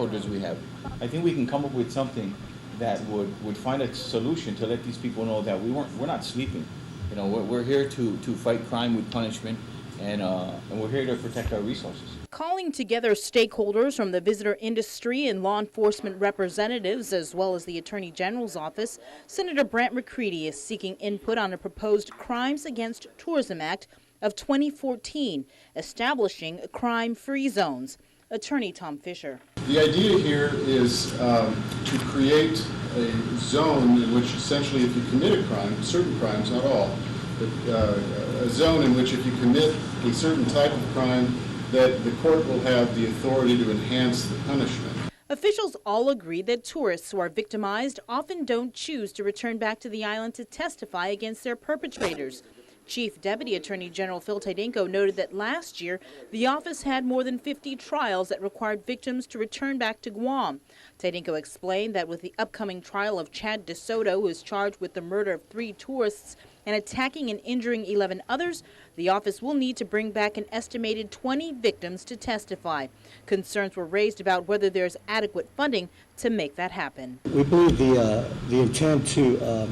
stakeholders we have, I think we can come up with something that would find a solution to let these people know that we're not sleeping. You know, we're here to fight crime with punishment, and we're here to protect our resources. Calling together stakeholders from the visitor industry and law enforcement representatives, as well as the Attorney General's office, Senator Brant McCready is seeking input on a proposed Crimes Against Tourism Act of 2014, establishing crime-free zones. Attorney Tom Fisher. The idea here is to create a zone in which essentially if you commit a crime, certain crimes, not all, but a zone in which if you commit a certain type of crime, that the court will have the authority to enhance the punishment. Officials all agree that tourists who are victimized often don't choose to return back to the island to testify against their perpetrators. Chief Deputy Attorney General Phil Tydenko noted that last year, the office had more than 50 trials that required victims to return back to Guam. Tydenko explained that with the upcoming trial of Chad DeSoto, who is charged with the murder of 3 tourists and attacking and injuring 11 others, the office will need to bring back an estimated 20 victims to testify. Concerns were raised about whether there's adequate funding to make that happen. We believe the intent to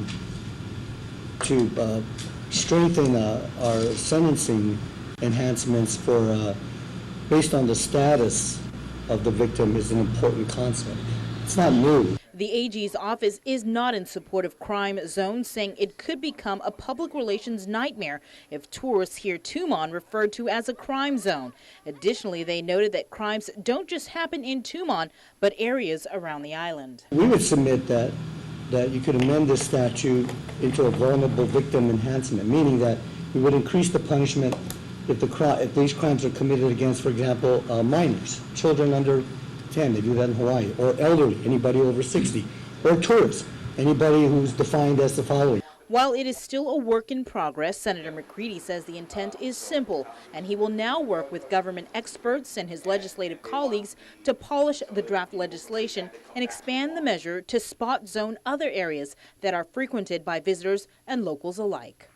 strengthen our sentencing enhancements for based on the status of the victim is an important concept. It's not new. The AG's office is not in support of crime zones, saying it could become a public relations nightmare if tourists hear Tumon referred to as a crime zone. Additionally, they noted that crimes don't just happen in Tumon, but areas around the island. We would submit that you could amend this statute into a vulnerable victim enhancement, meaning that we would increase the punishment if these crimes are committed against, for example, minors, children under 10, they do that in Hawaii, or elderly, anybody over 60, or tourists, anybody who's defined as the following. While it is still a work in progress, Senator McCready says the intent is simple, and he will now work with government experts and his legislative colleagues to polish the draft legislation and expand the measure to spot zone other areas that are frequented by visitors and locals alike.